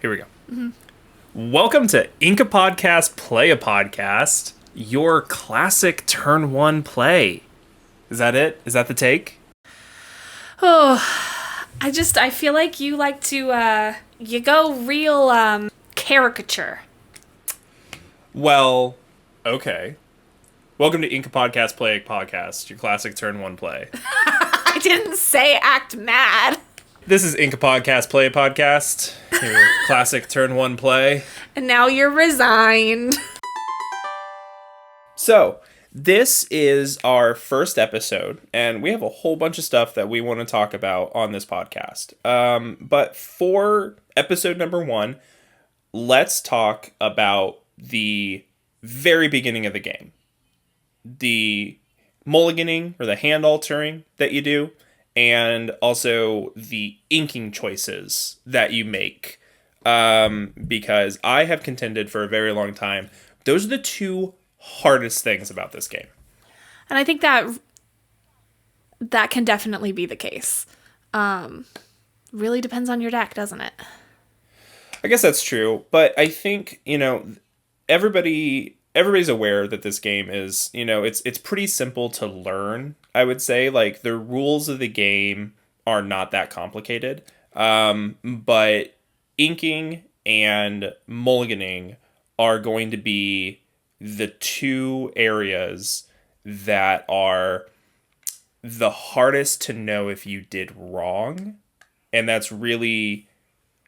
Here we go. Welcome to Inca Podcast Play a Podcast, your classic turn one play. Is that it? Is that the take? Oh, I feel like you like to, you go real, caricature. Well, okay. Welcome to Inca Podcast Play a Podcast, your classic turn one play. I didn't say act mad. This is Inca Podcast Play a Podcast, your classic turn one play. And now you're resigned. So, this is our first episode, and we have a whole bunch of stuff that we want to talk about on this podcast. But for episode number 1, let's talk about the very beginning of the game. The mulliganing, or the hand altering that you do, and also the inking choices that you make. Because I have contended for a very long time, those are the two hardest things about this game. And I think that can definitely be the case. Really depends on your deck, doesn't it? I guess that's true, but I think, everybody's aware that this game is, it's pretty simple to learn, I would say. Like, the rules of the game are not that complicated. But inking and mulliganing are going to be the two areas that are the hardest to know if you did wrong. And that's really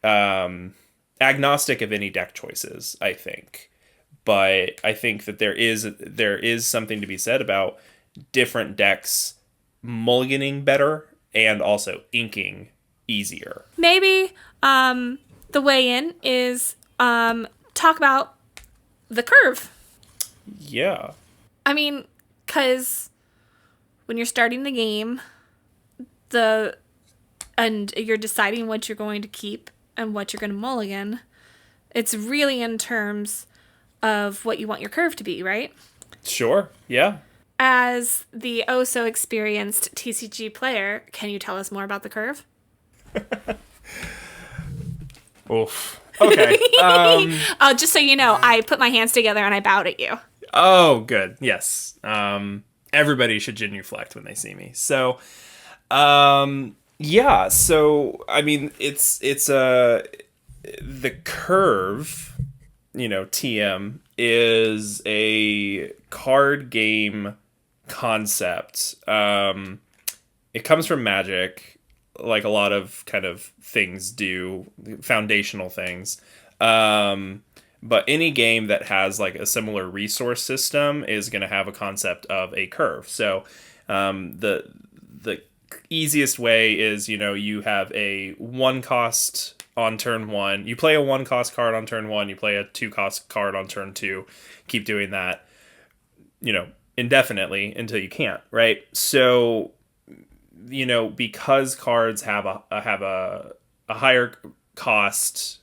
agnostic of any deck choices, I think. But I think that there is something to be said about different decks mulliganing better and also inking easier. Maybe the way in is talk about the curve. Yeah. I mean, because when you're starting the game, and you're deciding what you're going to keep and what you're going to mulligan, it's really in terms of what you want your curve to be, right? Sure, yeah. As the oh-so-experienced TCG player, can you tell us more about the curve? Oof. Okay. Just so you know, I put my hands together and I bowed at you. Oh, good. Yes. Everybody should genuflect when they see me. So, yeah. So, I mean, it's the curve, TM is a card game concept. It comes from Magic, like a lot of kind of things do, foundational things. But any game that has like a similar resource system is going to have a concept of a curve. So the easiest way is, you have a 1-cost on turn 1. You play a 1-cost card on turn 1. You play a 2-cost card on turn 2. Keep doing that, indefinitely until you can't, right? So, because cards have a higher cost,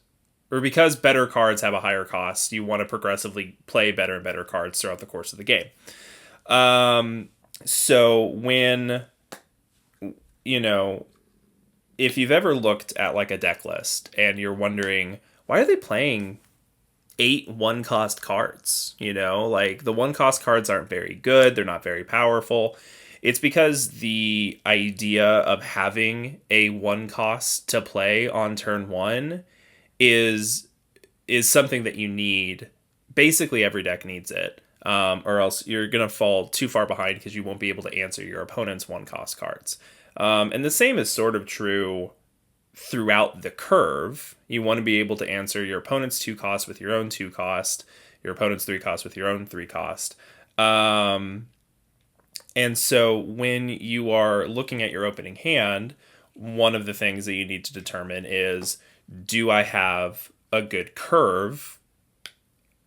or because better cards have a higher cost, you want to progressively play better and better cards throughout the course of the game. So when, if you've ever looked at like a deck list and you're wondering, why are they playing 8 1-cost cards? Like the 1-cost cards aren't very good. They're not very powerful. It's because the idea of having a 1-cost to play on turn 1 is something that you need. Basically, every deck needs it, or else you're going to fall too far behind because you won't be able to answer your opponent's 1-cost cards. And the same is sort of true throughout the curve. You want to be able to answer your opponent's 2-cost with your own 2-cost, your opponent's 3-cost with your own 3-cost. And so when you are looking at your opening hand, one of the things that you need to determine is, do I have a good curve?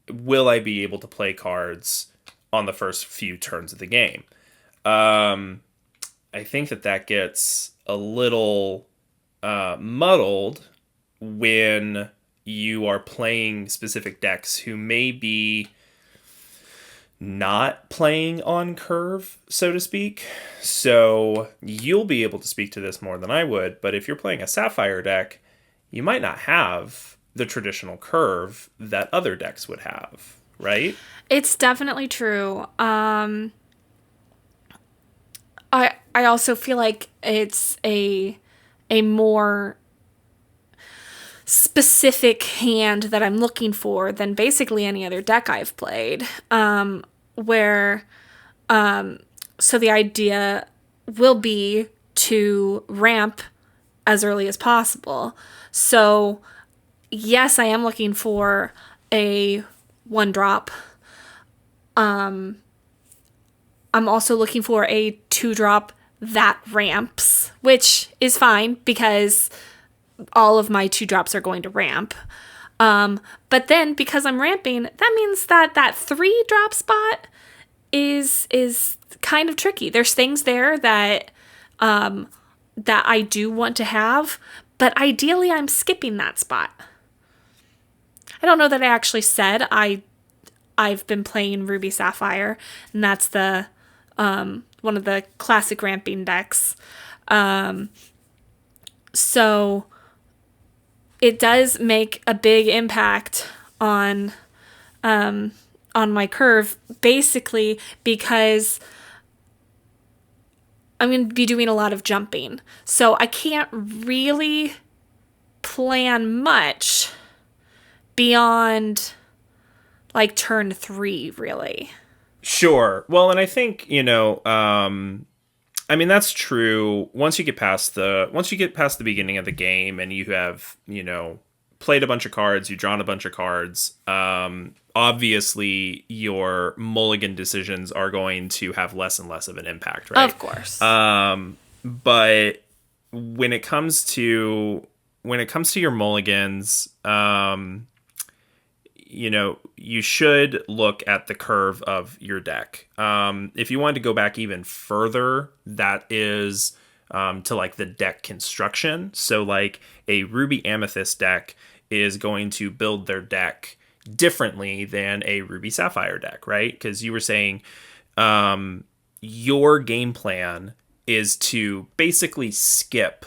Will I be able to play cards on the first few turns of the game? I think that gets a little muddled when you are playing specific decks who may be not playing on curve, so to speak. So you'll be able to speak to this more than I would, but if you're playing a Sapphire deck, you might not have the traditional curve that other decks would have, right? It's definitely true. I also feel like it's a more specific hand that I'm looking for than basically any other deck I've played. Where so the idea will be to ramp as early as possible. So yes, I am looking for a one drop. I'm also looking for a two drop that ramps, which is fine because all of my two drops are going to ramp. But then because I'm ramping, that means that that three drop spot is kind of tricky. There's things there that that I do want to have, but ideally I'm skipping that spot. I don't know that I actually said I've been playing Ruby Sapphire, and that's the one of the classic ramping decks. So it does make a big impact on my curve, basically because I'm going to be doing a lot of jumping. So I can't really plan much beyond like turn 3, really. Sure. Well, and I think, I mean, that's true. Once you get past the beginning of the game and you have, played a bunch of cards, you've drawn a bunch of cards, obviously your mulligan decisions are going to have less and less of an impact, right? Of course. But when it comes to your mulligans, you should look at the curve of your deck. If you wanted to go back even further, that is to like the deck construction. So like a Ruby Amethyst deck is going to build their deck differently than a Ruby Sapphire deck, right? Because you were saying your game plan is to basically skip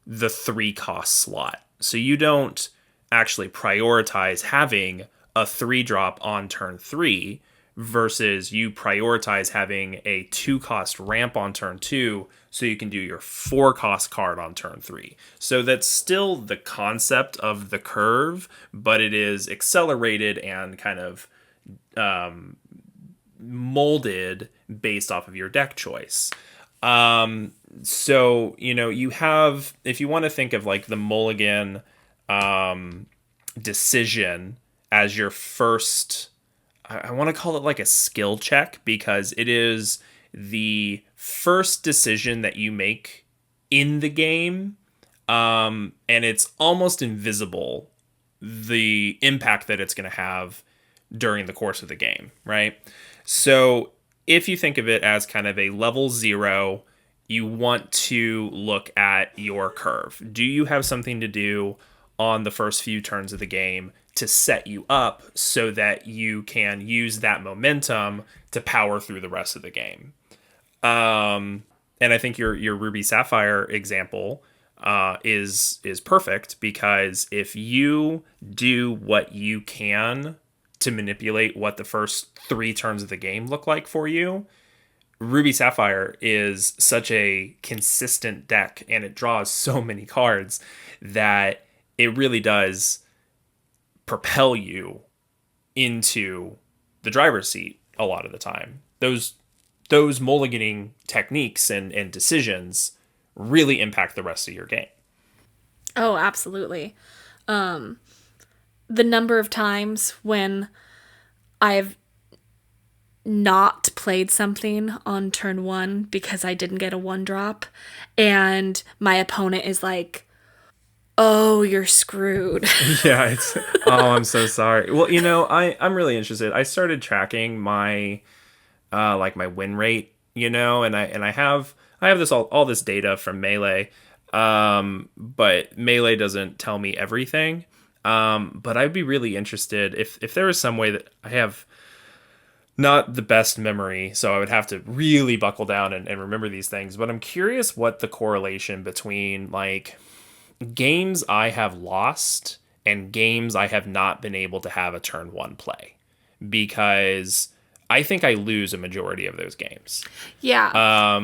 the 3-cost slot. So you don't actually prioritize having a 3-drop on turn 3 versus you prioritize having a 2-cost ramp on turn 2 so you can do your 4-cost card on turn 3. So that's still the concept of the curve, but it is accelerated and kind of molded based off of your deck choice. So, you have, if you want to think of like the mulligan decision as your first, I want to call it like a skill check, because it is the first decision that you make in the game, and it's almost invisible, the impact that it's going to have during the course of the game, right? So if you think of it as kind of a level 0, you want to look at your curve. Do you have something to do on the first few turns of the game to set you up so that you can use that momentum to power through the rest of the game? And I think your Ruby Sapphire example is perfect, because if you do what you can to manipulate what the first 3 turns of the game look like for you, Ruby Sapphire is such a consistent deck and it draws so many cards that it really does propel you into the driver's seat a lot of the time. Those mulliganing techniques and decisions really impact the rest of your game. Oh, absolutely. The number of times when I've not played something on turn 1 because I didn't get a 1-drop, and my opponent is like, "Oh, you're screwed." Yeah, I'm so sorry. Well, I'm really interested. I started tracking my like my win rate, and I have all this data from Melee. But Melee doesn't tell me everything. But I'd be really interested if there was some way that I have not the best memory, so I would have to really buckle down and remember these things. But I'm curious what the correlation between like games I have lost and games I have not been able to have a turn one play, because I think I lose a majority of those games. Yeah.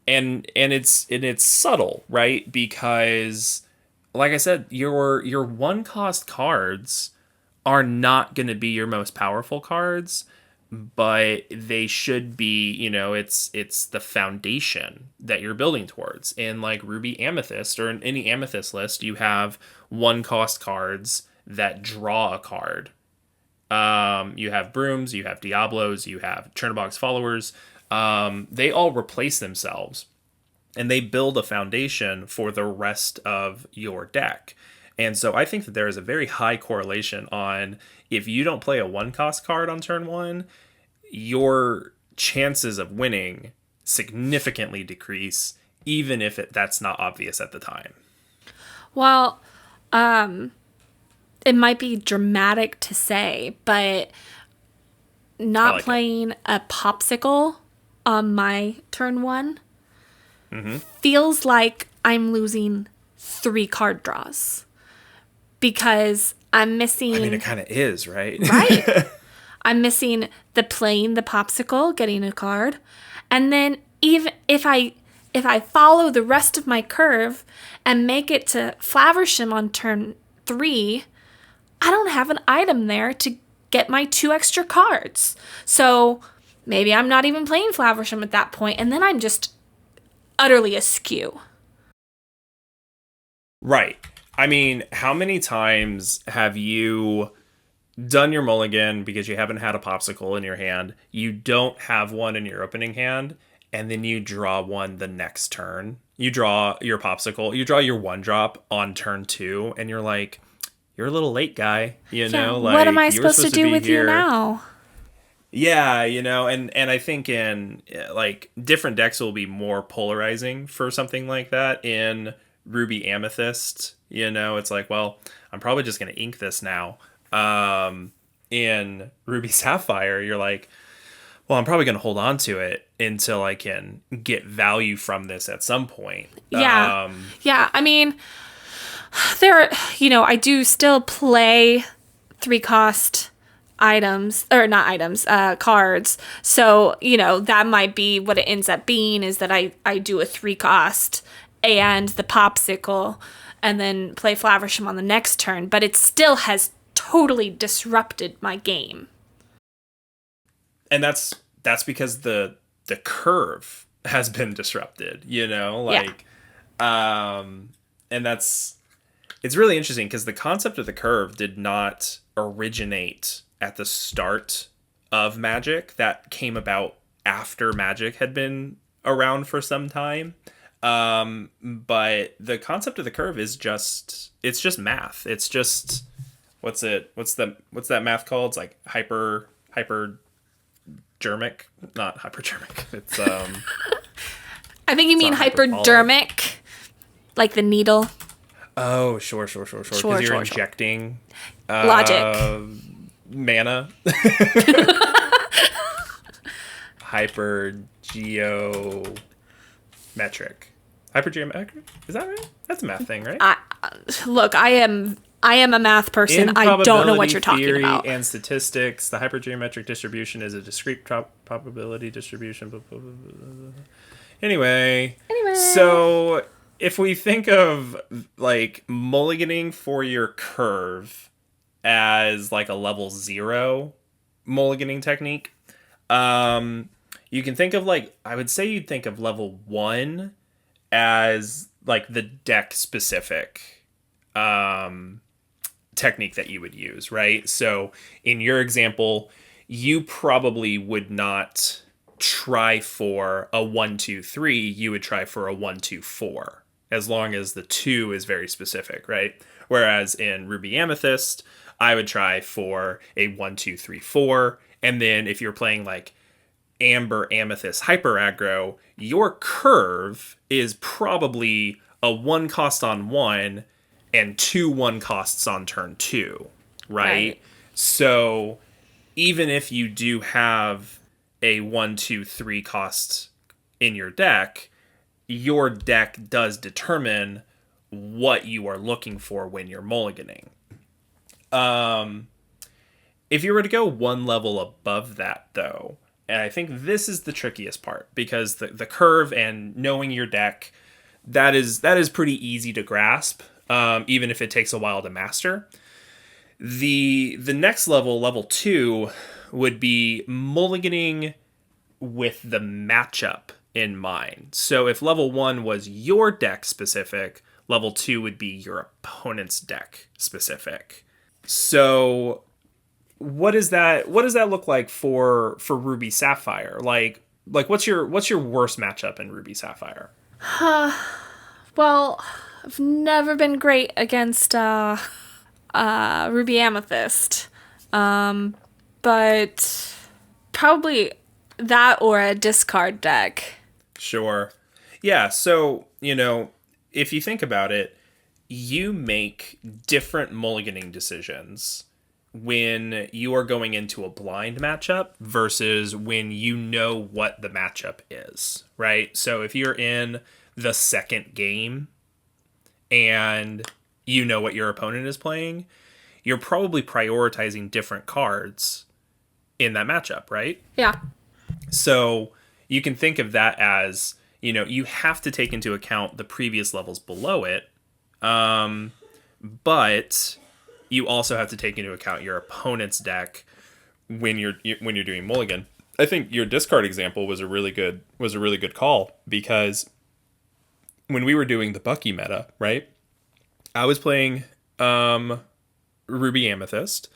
And it's subtle, right? Because like I said, your one cost cards are not going to be your most powerful cards, but they should be, it's the foundation that you're building towards. In like Ruby Amethyst, or in any Amethyst list, you have one cost cards that draw a card. You have Brooms, you have Diablos, you have Chernobog's Followers. They all replace themselves, and they build a foundation for the rest of your deck. And so I think that there is a very high correlation on, if you don't play a one cost card on turn one, your chances of winning significantly decrease, even if that's not obvious at the time. Well, it might be dramatic to say, but not playing a popsicle on my turn one feels like I'm losing 3 card draws, because I'm missing. I mean, it kind of is, right? Right. I'm missing playing the popsicle, getting a card, and then even if I follow the rest of my curve and make it to Flaversham on turn 3, I don't have an item there to get my 2 extra cards. So maybe I'm not even playing Flaversham at that point, and then I'm just utterly askew. Right. I mean, how many times have you done your mulligan because you haven't had a popsicle in your hand, you don't have one in your opening hand, and then you draw one the next turn? You draw your popsicle, you draw your one drop on turn 2, and you're like, you're a little late, guy. Like, what am I supposed to do with you now? Yeah, and I think in like different decks will be more polarizing for something like that. In Ruby Amethyst, it's like, well, I'm probably just going to ink this now. In Ruby Sapphire, you're like, well, I'm probably going to hold on to it until I can get value from this at some point. Yeah. Yeah. I mean, I do still play 3 cost items, or not items, cards. So, that might be what it ends up being, is that I do a 3 cost and the popsicle, and then play Flaversham on the next turn, but it still has totally disrupted my game. And that's because the curve has been disrupted, and it's really interesting because the concept of the curve did not originate at the start of Magic. That came about after Magic had been around for some time. But the concept of the curve is just math. It's just, what's that math called? It's like hypergermic, not hypergermic. It's I think you mean hypodermic, like the needle. Oh, sure. Because you're injecting logic, mana. Hypergeometric. Hypergeometric? Is that right? That's a math thing, right? Look, I am a math person. I don't know what you're talking about. And statistics. The hypergeometric distribution is a discrete probability distribution. Anyway. So if we think of like mulliganing for your curve as like a level 0 mulliganing technique, you can think of I would say you'd think of level 1 as like the deck specific technique that you would use, right? So in your example, you probably would not try for a 1-2-3, you would try for a 1-2-4, as long as the 2 is very specific, right? Whereas in Ruby Amethyst, I would try for a 1-2-3-4, and then if you're playing like Amber Amethyst Hyper Aggro, your curve is probably a 1 cost on 1 and 2 1 costs on turn 2, right? So even if you do have a 1-2-3 cost in your deck does determine what you are looking for when you're mulliganing. If you were to go one level above that, though, and I think this is the trickiest part, because the curve and knowing your deck, that is pretty easy to grasp, even if it takes a while to master. The next level, level 2, would be mulliganing with the matchup in mind. So if level 1 was your deck specific, level 2 would be your opponent's deck specific. So what does that look like for Ruby Sapphire? Like what's your worst matchup in Ruby Sapphire? Well, I've never been great against Ruby Amethyst. But probably that or a discard deck. Sure. Yeah, so, if you think about it, you make different mulliganing decisions when you are going into a blind matchup versus when you know what the matchup is, right? So if you're in the second game and you know what your opponent is playing, you're probably prioritizing different cards in that matchup, right? Yeah. So you can think of that as, you have to take into account the previous levels below it, but you also have to take into account your opponent's deck when you're doing mulligan. I think your discard example was a really good call, because when we were doing the Bucky meta, right? I was playing Ruby Amethyst,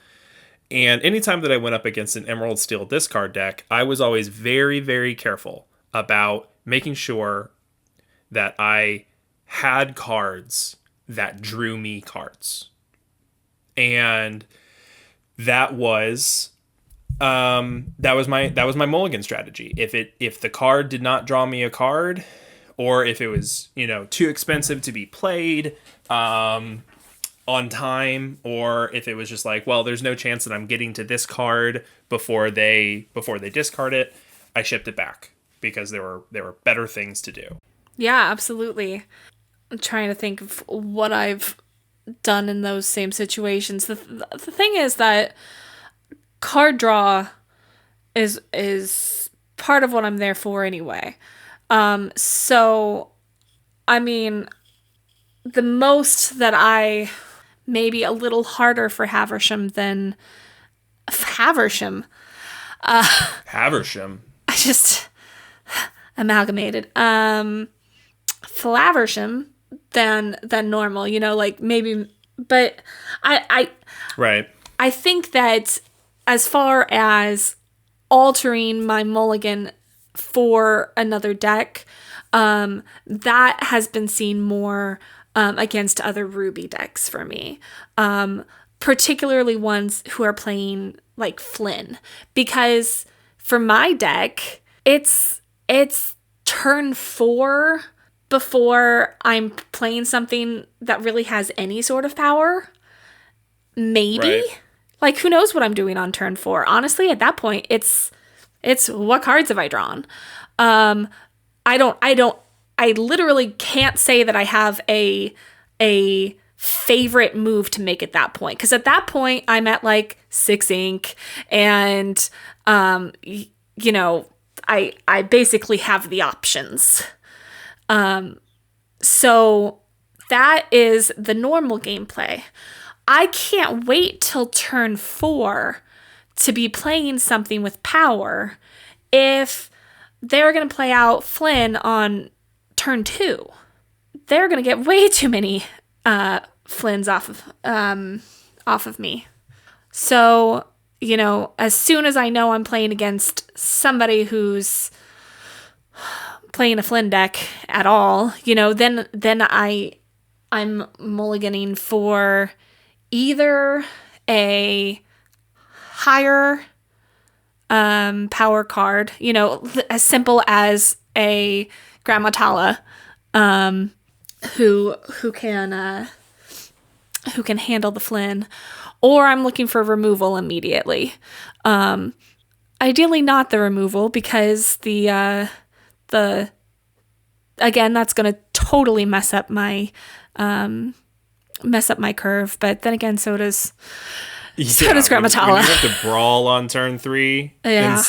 and anytime that I went up against an Emerald Steel discard deck, I was always very, very careful about making sure that I had cards that drew me cards. And that was my mulligan strategy. If the card did not draw me a card, or if it was, too expensive to be played on time, or if it was just like, well, there's no chance that I'm getting to this card before they discard it, I shipped it back because there were better things to do. Yeah, absolutely. I'm trying to think of what I've done in those same situations. The thing is that card draw is part of what I'm there for anyway. So, I mean, the most that I maybe a little harder for Haversham than Haversham. Haversham. I just amalgamated. Flaversham than normal, like maybe, but I right. I think that as far as altering my mulligan for another deck, that has been seen more against other Ruby decks for me, particularly ones who are playing like Flynn, because for my deck, it's turn 4 before I'm playing something that really has any sort of power. Maybe. Right. Like, who knows what I'm doing on turn 4? Honestly, at that point, it's what cards have I drawn? I literally can't say that I have a favorite move to make at that point. Because at that point, I'm at like 6 ink, and, I basically have the options. So that is the normal gameplay. I can't wait till turn 4 to be playing something with power if they're going to play out Flynn on turn 2. They're going to get way too many Flynns off of me. So, as soon as I know I'm playing against somebody who's playing a Flynn deck at all, then I'm mulliganing for either a higher power card, as simple as a Grandma Tala, who can handle the Flynn, or I'm looking for removal immediately. Ideally not the removal, because the again, that's going to totally mess up my mess up my curve. But then again, so does When Grammatala. you have to brawl on turn 3 Yeah.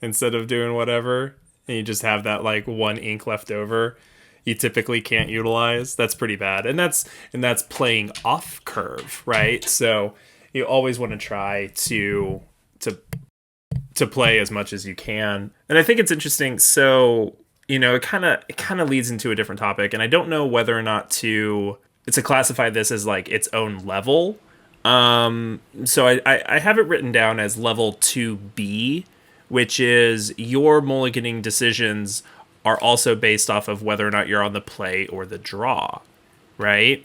instead of doing whatever, and you just have that like 1 ink left over, you typically can't utilize. That's pretty bad, and that's playing off curve, right? So you always want to try to play as much as you can. And I think it's interesting. So, it kind of leads into a different topic, and I don't know whether or not to classify this as like its own level. So I have it written down as level 2B, which is your mulliganing decisions are also based off of whether or not you're on the play or the draw, right?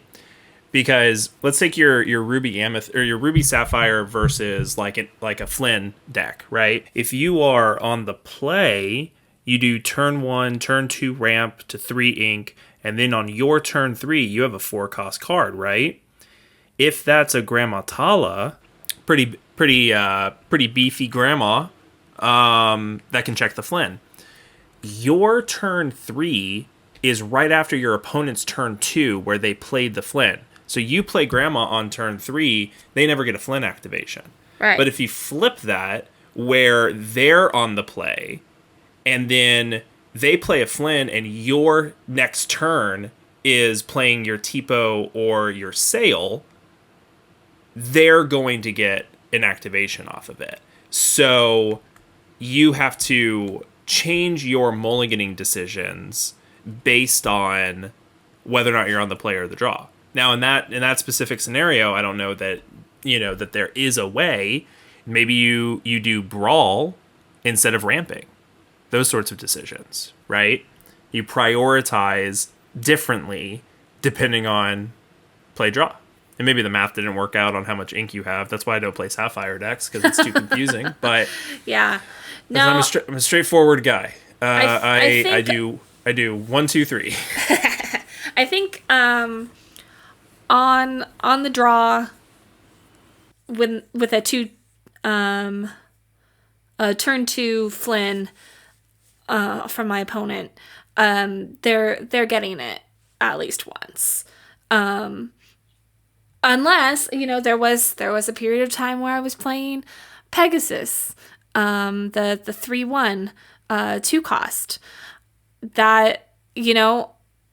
Because let's take your Ruby Amethyst or your Ruby Sapphire versus like a Flynn deck, right? If you are on the play, you do turn 1, turn 2 ramp to 3 ink, and then on your turn 3, you have a 4-cost card, right? If that's a Grammatala, pretty beefy grandma, that can check the Flynn. Your turn 3 is right after your opponent's turn 2, where they played the Flynn. So you play Grandma on turn 3, they never get a Flynn activation. Right. But if you flip that, where they're on the play, and then they play a Flynn, and your next turn is playing your Tipo or your Sail, they're going to get an activation off of it. So you have to change your mulliganing decisions based on whether or not you're on the play or the draw. Now, in that specific scenario, I don't know that that there is a way. Maybe you do brawl instead of ramping. Those sorts of decisions, right? You prioritize differently depending on play draw. And maybe the math didn't work out on how much ink you have. That's why I don't play Sapphire decks, because it's too confusing. But Yeah. No, I'm a straightforward guy. I think, I do 1, 2, 3. I think on the draw with a turn 2 Flynn from my opponent, they're getting it at least once. Unless, there was a period of time where I was playing Pegasus, the 3/1 2-cost that,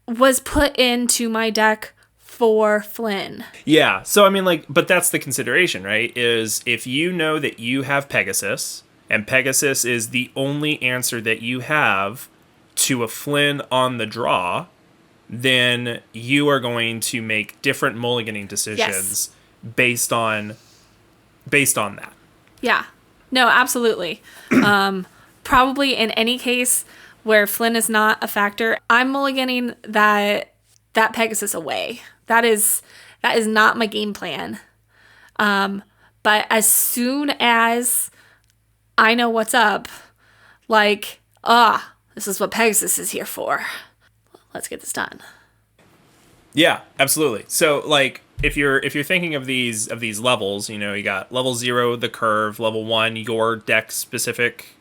was put into my deck for Flynn. Yeah. So, I mean, but that's the consideration, right? Is if you know that you have Pegasus, and Pegasus is the only answer that you have to a Flynn on the draw, then you are going to make different mulliganing decisions based on that. Yeah. No, absolutely. Probably in any case where Flynn is not a factor, I'm mulliganing that Pegasus away. That is not my game plan. But as soon as I know what's up, this is what Pegasus is here for. Let's get this done. Yeah, absolutely. So, if you're thinking of these levels, you got level 0, the curve; level 1, your deck specific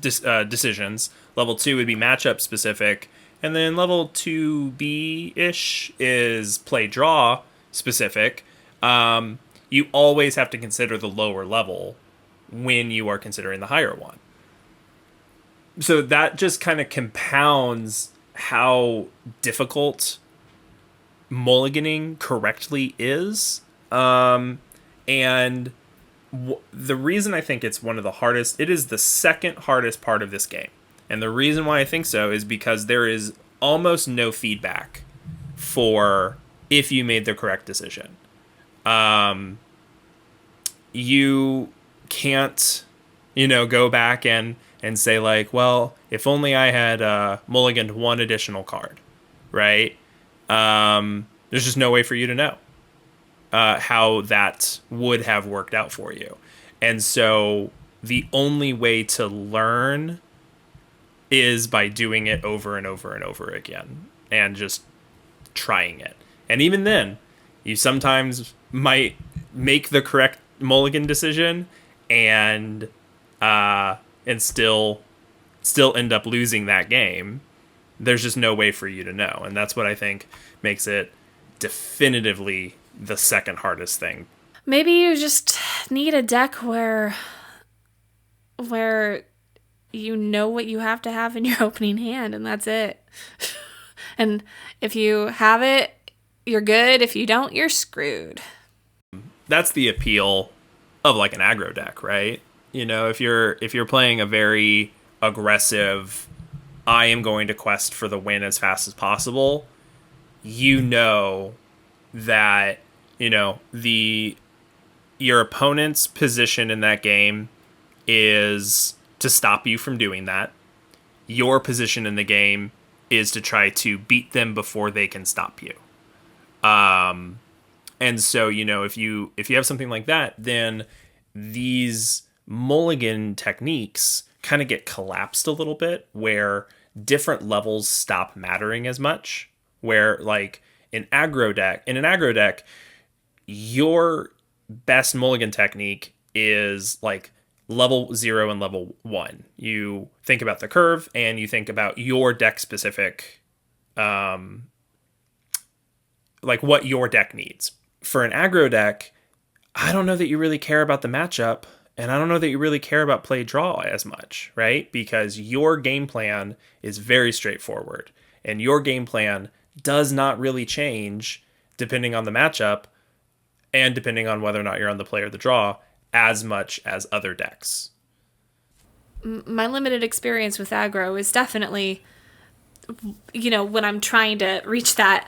decisions; level 2 would be matchup specific, and then level 2B ish is play draw specific. You always have to consider the lower level when you are considering the higher one. So that just kind of compounds how difficult mulliganing correctly is. And the reason I think it's one of the hardest, it is the second hardest part of this game. And the reason why I think so is because there is almost no feedback for if you made the correct decision. You can't, go back and say if only I had mulliganed one additional card, right? There's just no way for you to know how that would have worked out for you. And so the only way to learn is by doing it over and over and over again and just trying it. And even then, you sometimes might make the correct mulligan decision and still end up losing that game there's just no way for you to know. And that's what I think makes it definitively the second hardest thing. Maybe you just need a deck where you know what you have to have in your opening hand, and that's it. And if you have it, you're good. If you don't, you're screwed. That's the appeal of like an aggro deck, right? You know, if you're playing a very aggressive, I am going to quest for the win as fast as possible, you know that, you know, your opponent's position in that game is to stop you from doing that. Your position in the game is to try to beat them before they can stop you. And so, you know, if you have something like that, then these mulligan techniques kind of get collapsed a little bit, where different levels stop mattering as much. Where like in an aggro deck, your best mulligan technique is like level 0 and level 1. You think about the curve and you think about your deck specific, like what your deck needs. For an aggro deck, I don't know that you really care about the matchup, and I don't know that you really care about play draw as much, right? Because your game plan is very straightforward, and your game plan does not really change depending on the matchup and depending on whether or not you're on the play or the draw as much as other decks. My limited experience with aggro is definitely, you know, when I'm trying to reach that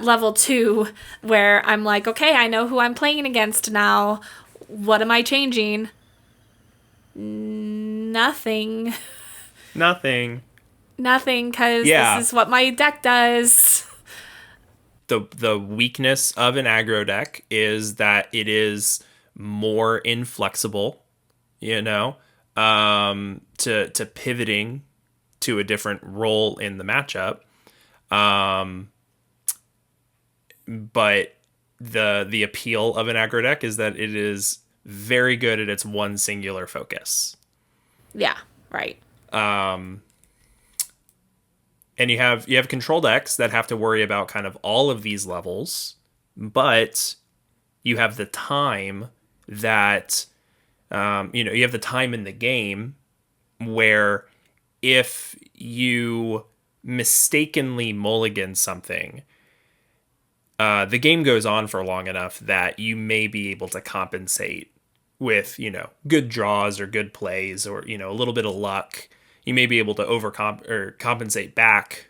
level 2 where I'm like, okay, I know who I'm playing against now. What am I changing? Nothing. Nothing, because this is what my deck does. The weakness of an aggro deck is that it is more inflexible, you know, to pivoting to a different role in the matchup. But the appeal of an aggro deck is that it is very good at its one singular focus. Yeah, right. And you have control decks that have to worry about kind of all of these levels, but you have the time that, you have the time in the game where if you mistakenly mulligan something, the game goes on for long enough that you may be able to compensate with, you know, good draws or good plays or, you know, a little bit of luck. You may be able to compensate back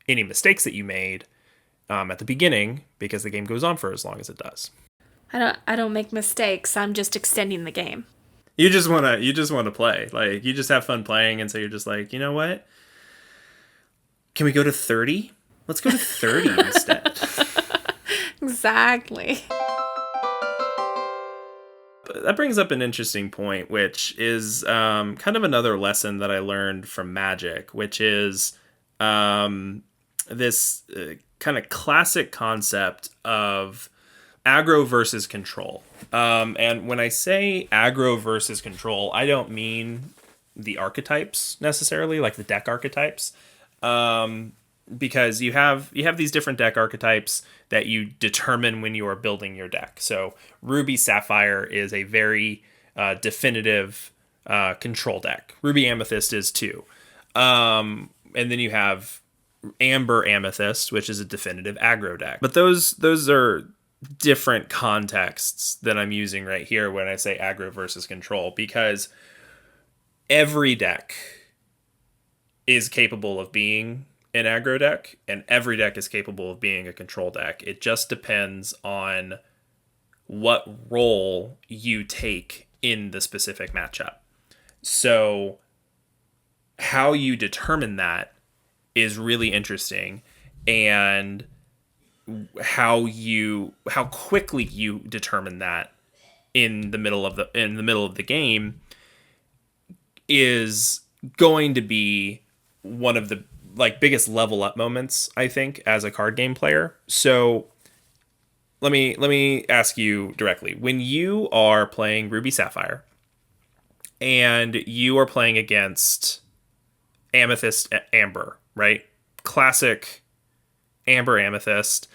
any mistakes that you made at the beginning, because the game goes on for as long as it does. I don't make mistakes. I'm just extending the game. You just want to play. Like, you just have fun playing, and so you're just like, you know what? Can we go to 30? Let's go to 30 instead. Exactly. That brings up an interesting point, which is kind of another lesson that I learned from Magic, which is this kind of classic concept of aggro versus control. And when I say aggro versus control, I don't mean the archetypes necessarily, like the deck archetypes. Because you have these different deck archetypes that you determine when you are building your deck. So Ruby Sapphire is a very definitive control deck. Ruby Amethyst is too. And then you have Amber Amethyst, which is a definitive aggro deck. But those are different contexts that I'm using right here when I say aggro versus control, because every deck is capable of being an aggro deck, and every deck is capable of being a control deck. It just depends on what role you take in the specific matchup. So how you determine that is really interesting, and how quickly you determine that in the middle of the game is going to be one of the biggest level up moments, I think, as a card game player. So let me ask you directly. When you are playing Ruby Sapphire and you are playing against Amethyst Amber, right? classic Amber Amethyst,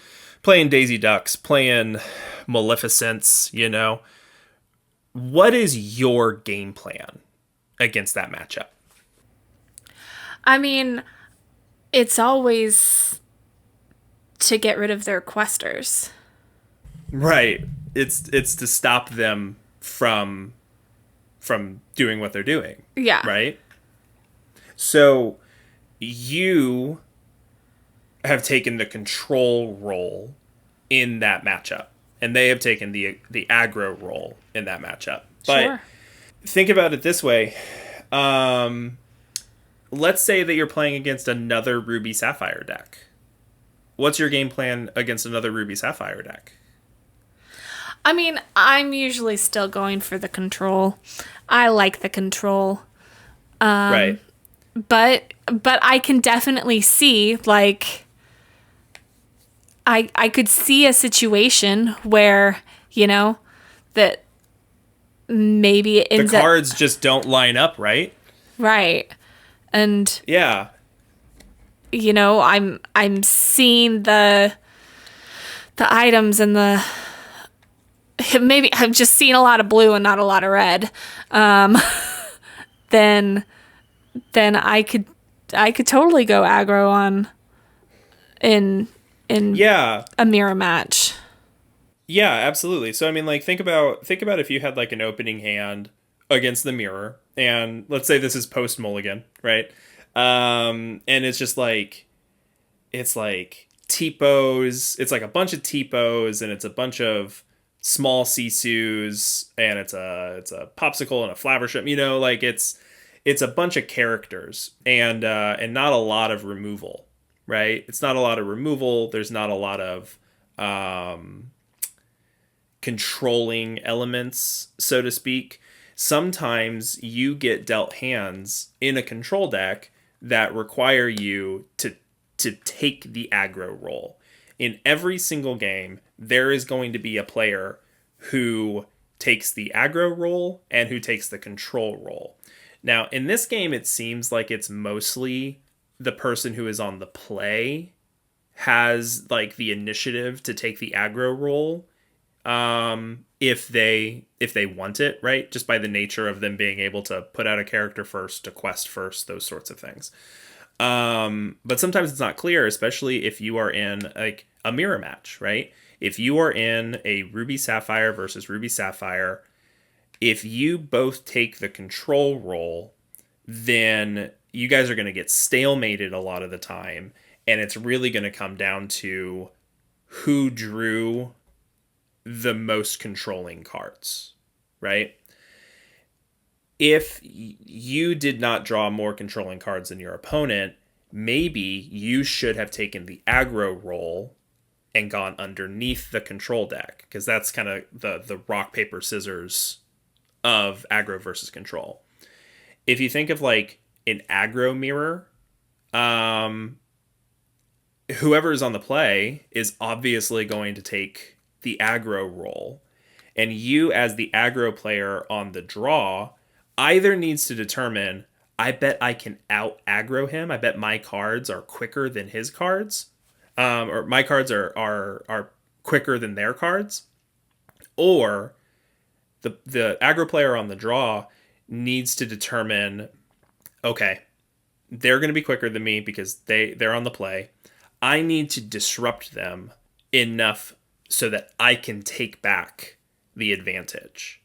playing Daisy Ducks, playing Maleficents, you know. What is your game plan against that matchup? I mean, it's always to get rid of their questers. Right. It's to stop them from doing what they're doing. Yeah. Right? So you have taken the control role in that matchup, and they have taken the aggro role in that matchup. But Sure. think about it this way. Let's say that you're playing against another Ruby Sapphire deck. What's your game plan against another Ruby Sapphire deck? I mean, I'm usually still going for the control. I like the control. Right. But I can definitely see, like, I could see a situation where, you know, that maybe it The ends up cards just don't line up, right? right. And Yeah. you know, I'm seeing the items and the maybe I'm just seeing a lot of blue and not a lot of red. Then I could totally go aggro on in Yeah. a mirror match. Yeah, absolutely. So I mean, like, think about if you had like an opening hand against the mirror, and let's say this is post mulligan, right? And it's like T-pos. It's like a bunch of T-pos, and it's a bunch of small Sisus, and it's a popsicle and a Flavership. You know, like it's a bunch of characters, and not a lot of removal, right? It's not a lot of removal. There's not a lot of controlling elements, so to speak. Sometimes you get dealt hands in a control deck that require you to take the aggro role. In every single game, there is going to be a player who takes the aggro role and who takes the control role. Now, in this game, it seems like it's mostly the person who is on the play has like the initiative to take the aggro role, if they want it, right? Just by the nature of them being able to put out a character first, to quest first, those sorts of things. But sometimes it's not clear, especially if you are in like a mirror match, right? If you are in a Ruby Sapphire versus Ruby Sapphire, if you both take the control role, then you guys are going to get stalemated a lot of the time, and it's really going to come down to who drew the most controlling cards, right? If you did not draw more controlling cards than your opponent, maybe you should have taken the aggro role and gone underneath the control deck, because that's kind of the rock, paper, scissors of aggro versus control. If you think of like an aggro mirror, whoever is on the play is obviously going to take the aggro role, and you as the aggro player on the draw either needs to determine, I bet I can out aggro him, I bet my cards are quicker than his cards, or my cards are quicker than their cards, or the aggro player on the draw needs to determine, okay, they're going to be quicker than me because they're on the play. I need to disrupt them enough so that I can take back the advantage.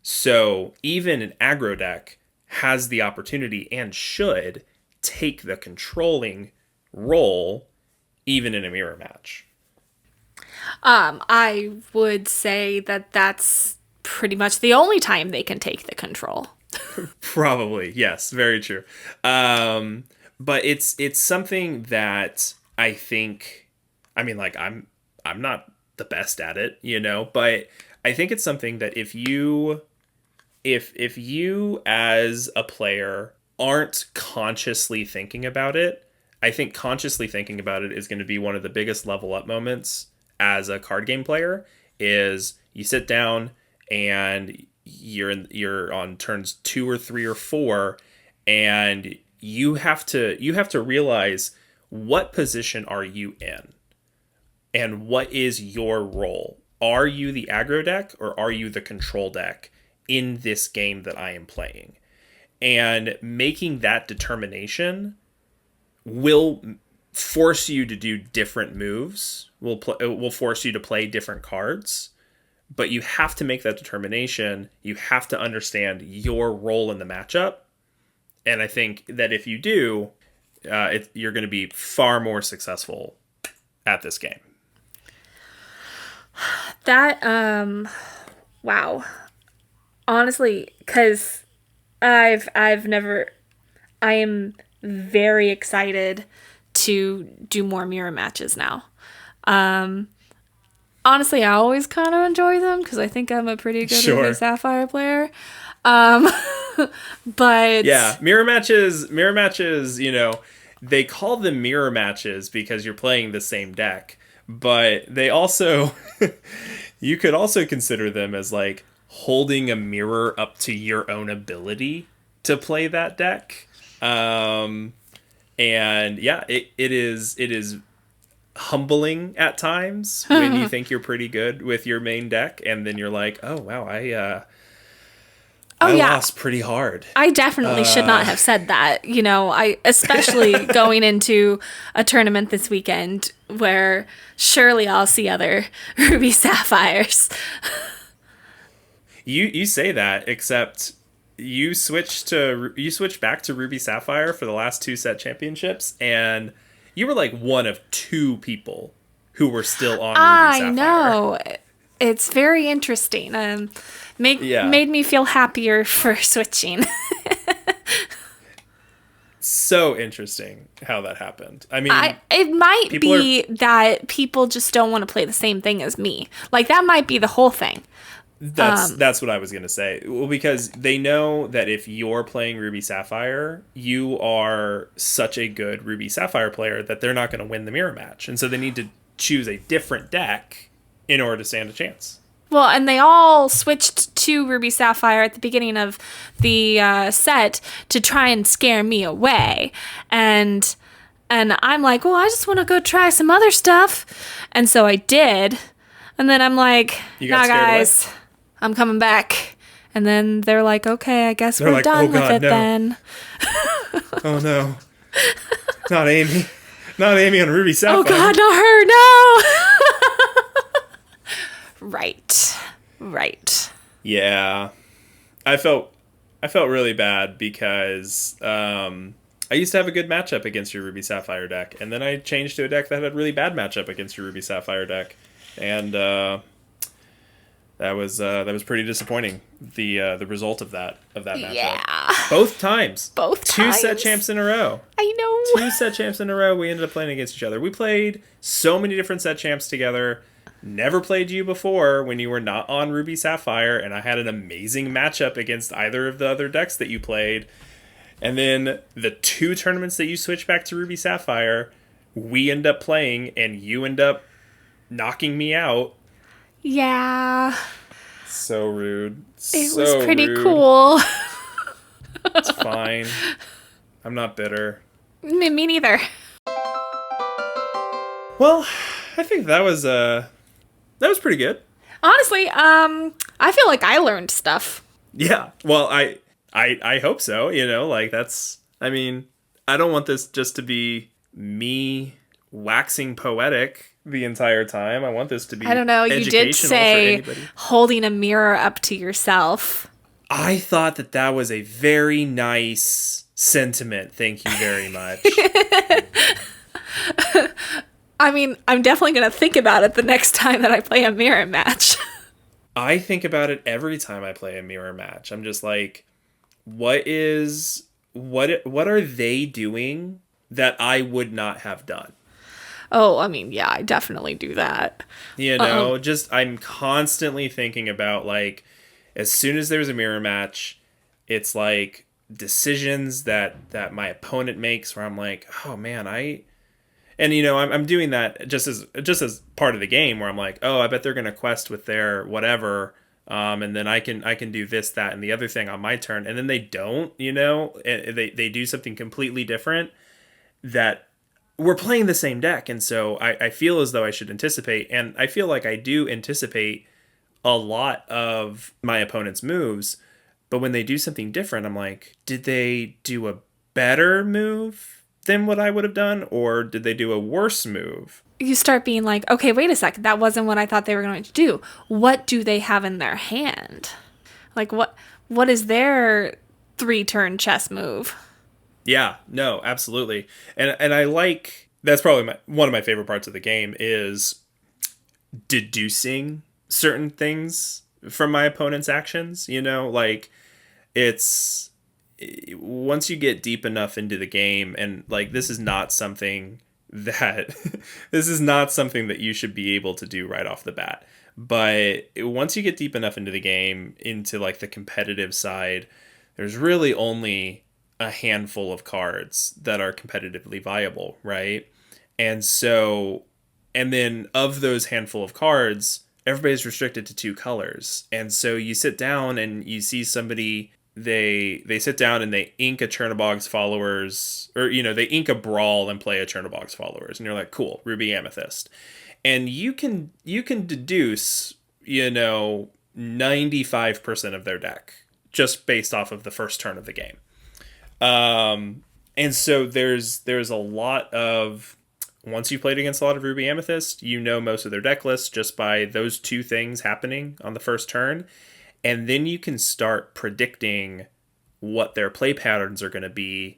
So even an aggro deck has the opportunity and should take the controlling role even in a mirror match. I would say that that's pretty much the only time they can take the control. Probably, yes, very true. But it's something that I think, I mean, like, I'm not the best at it, you know, but I think it's something that if you as a player aren't consciously thinking about it, I think consciously thinking about it is going to be one of the biggest level up moments as a card game player. Is you sit down and you're on turns 2 or 3 or 4, and you have to realize what position are you in? And what is your role? Are you the aggro deck or are you the control deck in this game that I am playing? And making that determination will force you to do different moves. Will force you to play different cards. But you have to make that determination. You have to understand your role in the matchup. And I think that if you do, you're going to be far more successful at this game. That, wow. Honestly, because I am very excited to do more mirror matches now. Honestly, I always kind of enjoy them because I think I'm a pretty good Ruby Sapphire player. But yeah, mirror matches, they call them mirror matches because you're playing the same deck, but they also, you could also consider them as like holding a mirror up to your own ability to play that deck. And yeah, it is humbling at times when you think you're pretty good with your main deck, and then you're like, oh wow, I lost pretty hard. I definitely should not have said that. I especially going into a tournament this weekend where surely I'll see other Ruby Sapphires. You say that, except you switched back to Ruby Sapphire for the last 2 set championships, and you were like one of 2 people who were still on Ruby Sapphire. I know. It's very interesting. Made me feel happier for switching. So interesting how that happened. I mean, it might be that people just don't want to play the same thing as me. Like, that might be the whole thing. That's what I was going to say. Well, because they know that if you're playing Ruby Sapphire, you are such a good Ruby Sapphire player that they're not going to win the mirror match. And so they need to choose a different deck in order to stand a chance. Well, and they all switched to Ruby Sapphire at the beginning of the set to try and scare me away. And I'm like, well, I just want to go try some other stuff. And so I did. And then I'm like, nah, guys, I'm coming back. And then they're like, okay, I guess we're done with it then. Oh, no. Not Amy. Not Amy on Ruby Sapphire. Oh, God, not her. No. Right. Yeah. I felt really bad because I used to have a good matchup against your Ruby Sapphire deck, and then I changed to a deck that had a really bad matchup against your Ruby Sapphire deck. And that was pretty disappointing. The result of that matchup. Yeah. Both times. 2 set champs in a row. I know. 2 set champs in a row. We ended up playing against each other. We played so many different set champs together. Never played you before when you were not on Ruby Sapphire, and I had an amazing matchup against either of the other decks that you played. And then the 2 tournaments that you switched back to Ruby Sapphire, we end up playing, and you end up knocking me out. Yeah. So rude. It was pretty cool. It's fine. I'm not bitter. Me neither. Well, I think that was pretty good. Honestly, I feel like I learned stuff. Yeah. Well, I hope so. I mean, I don't want this just to be me waxing poetic the entire time. I want this to be, I don't know, you did say holding a mirror up to yourself. I thought that was a very nice sentiment. Thank you very much. I mean, I'm definitely going to think about it the next time that I play a mirror match. I think about it every time I play a mirror match. I'm just like, what are they doing that I would not have done? Oh, I mean, yeah, I definitely do that. I'm constantly thinking about, like, as soon as there's a mirror match, it's like decisions that my opponent makes where I'm like, oh man, I'm doing that just as part of the game where I'm like, oh, I bet they're gonna quest with their whatever, and then I can do this, that, and the other thing on my turn, and then they don't, they do something completely different that we're playing the same deck, and so I feel as though I should anticipate, and I feel like I do anticipate a lot of my opponent's moves, but when they do something different, I'm like, did they do a better move than what I would have done, or did they do a worse move? You start being like, okay, wait a second, that wasn't what I thought they were going to do. What do they have in their hand? Like, what is their 3-turn chess move? Yeah, no, absolutely. And I like, that's probably one of my favorite parts of the game is deducing certain things from my opponent's actions, like it's once you get deep enough into the game, and like this is not something that this is not something that you should be able to do right off the bat. But once you get deep enough into the game, into like the competitive side, there's really only a handful of cards that are competitively viable, right? And so, and then of those handful of cards, everybody's restricted to 2 colors. And so you sit down and you see somebody, they sit down and they ink a Chernobog's Followers, or they ink a Brawl and play a Chernobog's Followers, and you're like, cool, Ruby Amethyst. And you can deduce 95% of their deck just based off of the first turn of the game. And so there's a lot of, once you played against a lot of Ruby Amethyst, most of their deck lists just by those 2 things happening on the first turn. And then you can start predicting what their play patterns are going to be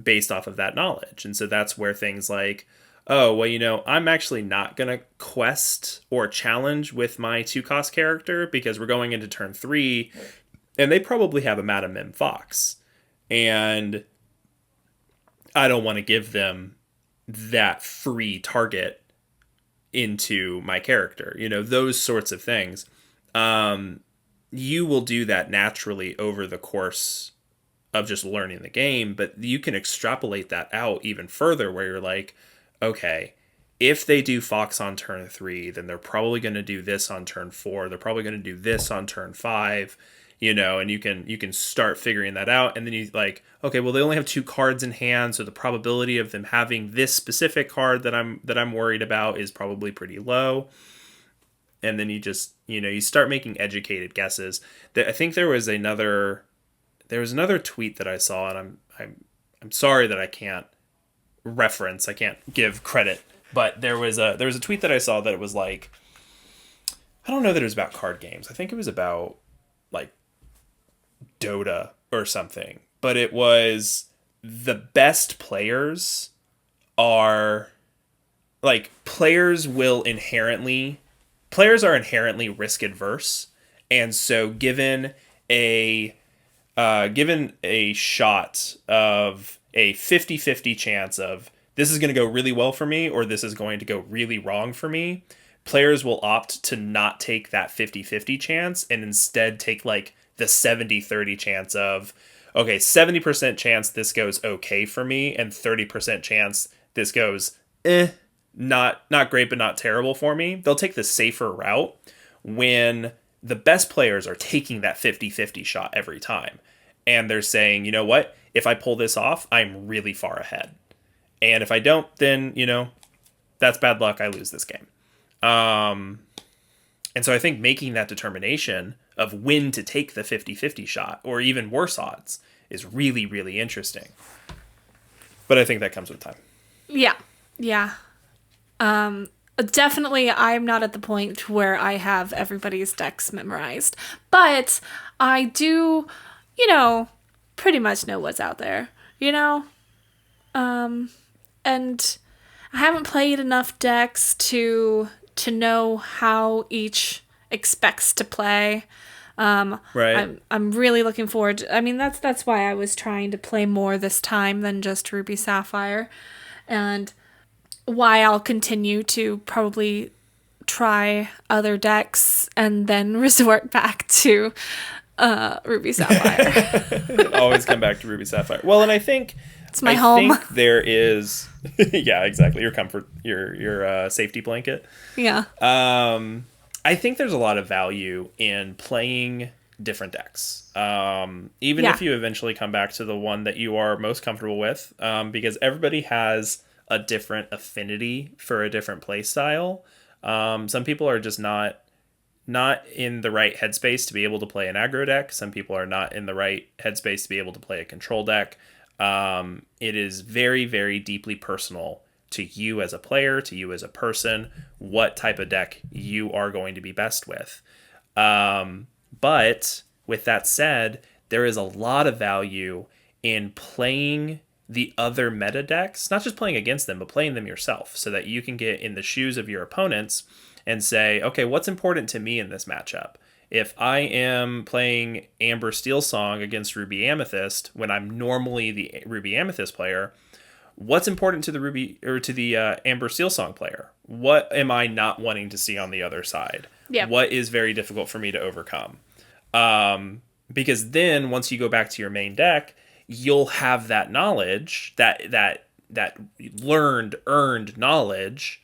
based off of that knowledge. And so that's where things like, oh, well, I'm actually not going to quest or challenge with my 2-cost character because we're going into turn 3, and they probably have a Madam Mim Fox. And I don't want to give them that free target into my character, those sorts of things. You will do that naturally over the course of just learning the game, but you can extrapolate that out even further where you're like, okay, if they do Fox on turn 3, then they're probably going to do this on turn 4. They're probably going to do this on turn 5, and you can start figuring that out. And then you like, okay, well, they only have 2 cards in hand, so the probability of them having this specific card that I'm worried about is probably pretty low. And then you just, you start making educated guesses. I think there was another tweet that I saw, and I'm sorry that I can't give credit, but there was a tweet that I saw that it was like, I don't know that it was about card games. I think it was about like Dota or something, but it was the best players are like players are inherently risk adverse, and so given a shot of a 50-50 chance of this is going to go really well for me or this is going to go really wrong for me, players will opt to not take that 50-50 chance and instead take like the 70-30 chance of, okay, 70% chance this goes okay for me and 30% chance this goes not great but not terrible for me. They'll take the safer route when the best players are taking that 50-50 shot every time. And they're saying, you know what? If I pull this off, I'm really far ahead. And if I don't, then, that's bad luck. I lose this game. And so I think making that determination of when to take the 50-50 shot, or even worse odds, is really, really interesting. But I think that comes with time. Yeah. Yeah. Definitely, I'm not at the point where I have everybody's decks memorized, but I do, pretty much know what's out there, and I haven't played enough decks to know how each expects to play. Right. I'm really looking forward to, I mean, that's why I was trying to play more this time than just Ruby Sapphire, and why I'll continue to probably try other decks and then resort back to Ruby Sapphire. Always come back to Ruby Sapphire. Well, and I think it's my home. Think there is, yeah, exactly, your comfort, your safety blanket. Yeah. I think there's a lot of value in playing different decks, even if you eventually come back to the one that you are most comfortable with, because everybody has a different affinity for a different play style. Some people are just not in the right headspace to be able to play an aggro deck. Some people are not in the right headspace to be able to play a control deck. It is very, very deeply personal to you as a player, to you as a person, what type of deck you are going to be best with. But with that said, there is a lot of value in playing the other meta decks, not just playing against them, but playing them yourself so that you can get in the shoes of your opponents and say, okay, what's important to me in this matchup? If I am playing Amber Steel Song against Ruby Amethyst when I'm normally the Ruby Amethyst player, what's important to the Amber Steel Song player? What am I not wanting to see on the other side? Yep. What is very difficult for me to overcome? Because then once you go back to your main deck, you'll have that knowledge, that earned knowledge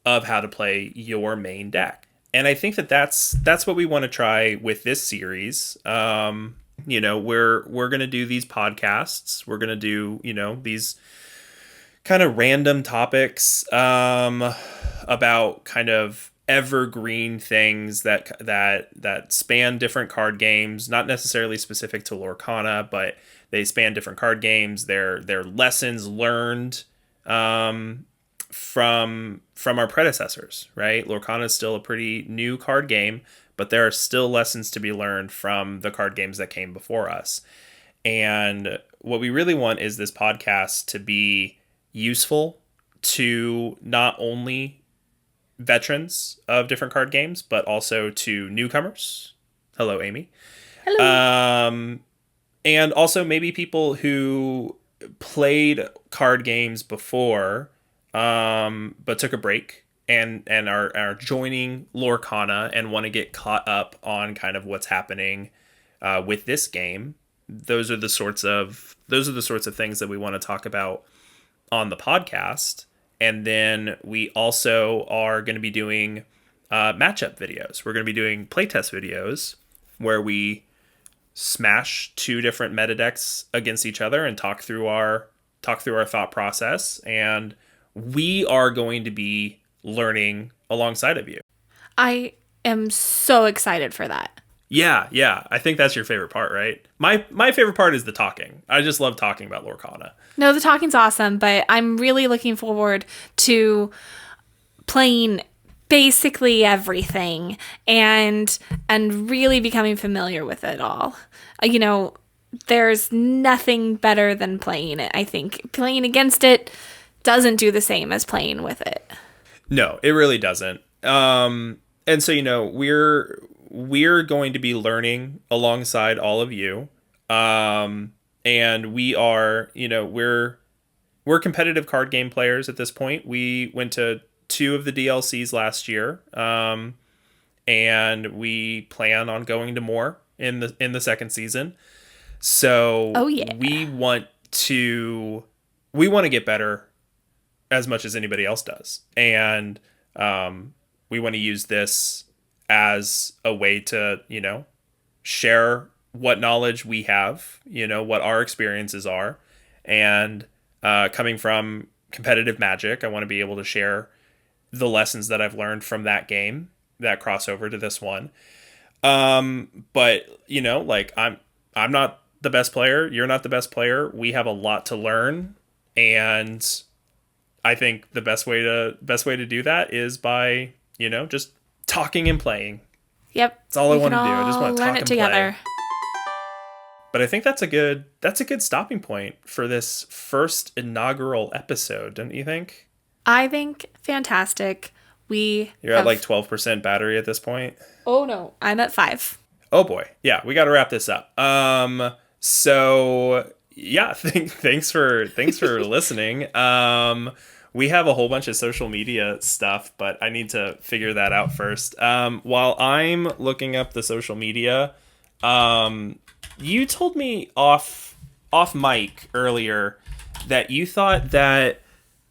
of how to play your main deck. And I think that's what we want to try with this series. We're going to do these podcasts. We're going to do, these kind of random topics about kind of evergreen things that span different card games, not necessarily specific to Lorcana, but they span different card games. They're lessons learned from our predecessors, right? Lorcana is still a pretty new card game, but there are still lessons to be learned from the card games that came before us. And what we really want is this podcast to be useful to not only veterans of different card games, but also to newcomers. Hello, Amy. Hello. And also maybe people who played card games before, but took a break and are joining Lorcana and want to get caught up on kind of what's happening with this game. Those are the sorts of things that we want to talk about on the podcast. And then we also are going to be doing matchup videos. We're going to be doing playtest videos where we smash two different meta decks against each other and talk through our thought process. And we are going to be learning alongside of you. I am so excited for that. Yeah. I think that's your favorite part, right? My favorite part is the talking. I just love talking about Lorcana. No, the talking's awesome, but I'm really looking forward to playing basically everything and really becoming familiar with it all. There's nothing better than playing it. I think playing against it doesn't do the same as playing with it. No, it really doesn't. And so, we're going to be learning alongside all of you. And we are, we're competitive card game players at this point. We went to 2 of the DLCs last year. And we plan on going to more in the second season. So we want to get better as much as anybody else does. And we want to use this as a way to, share what knowledge we have, what our experiences are. And coming from competitive Magic, I want to be able to share the lessons that I've learned from that game that cross over to this one. But I'm not the best player. You're not the best player. We have a lot to learn. And I think the best way to do that is by, just talking and playing. Yep. That's all I want to do. I just want to talk and together. play. But I think that's a good stopping point for this first inaugural episode, don't you think? I think fantastic. You're at like 12% battery at this point? Oh no, I'm at 5. Oh boy. Yeah, we got to wrap this up. So yeah, thanks for listening. We have a whole bunch of social media stuff, but I need to figure that out first. While I'm looking up the social media, you told me off mic earlier that you thought that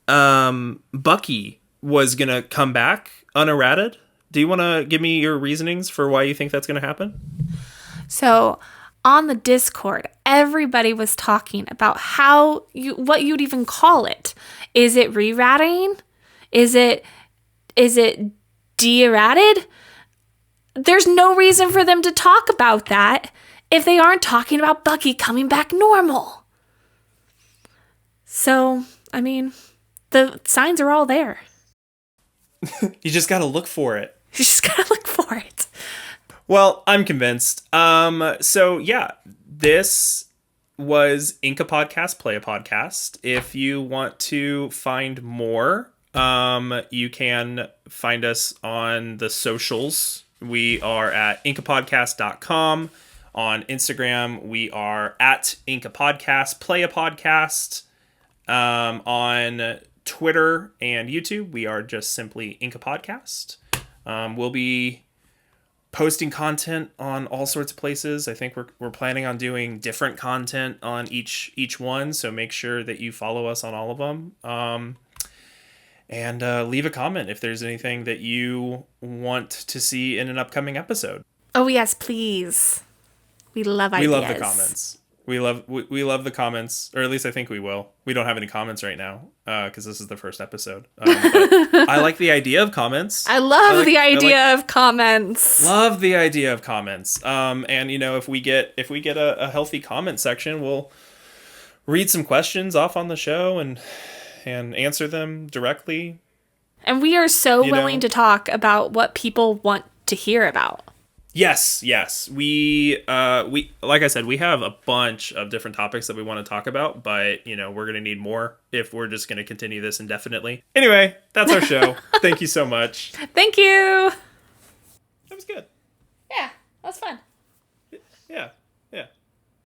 Bucky was gonna come back unerrated. Do you want to give me your reasonings for why you think that's gonna happen? So on the Discord, everybody was talking about what you'd even call it. Is it re-ratting? Is it de-errated? There's no reason for them to talk about that if they aren't talking about Bucky coming back normal. So, I mean, the signs are all there. You just gotta look for it. You just gotta look for it. Well, I'm convinced. So yeah, this was Inca Podcast, Play a Podcast. If you want to find more, you can find us on the socials. We are at incapodcast.com. On Instagram, we are at Inca Podcast, Play a Podcast. On Twitter and YouTube, we are just simply Inca Podcast. We'll be posting content on all sorts of places. I think we're planning on doing different content on each one, so make sure that you follow us on all of them. And leave a comment if there's anything that you want to see in an upcoming episode. Oh yes, please. We love ideas. We love the comments. We love the comments, or at least I think we will. We don't have any comments right now because this is the first episode. But I like the idea of comments. I love the idea of comments. Love the idea of comments. And you know, if we get a healthy comment section, we'll read some questions off on the show and answer them directly. And we are so willing to talk about what people want to hear about. Yes. We like I said, we have a bunch of different topics that we want to talk about, but you know, we're going to need more if we're just going to continue this indefinitely. Anyway, that's our show. Thank you so much. Thank you. That was good. Yeah, that was fun. Yeah.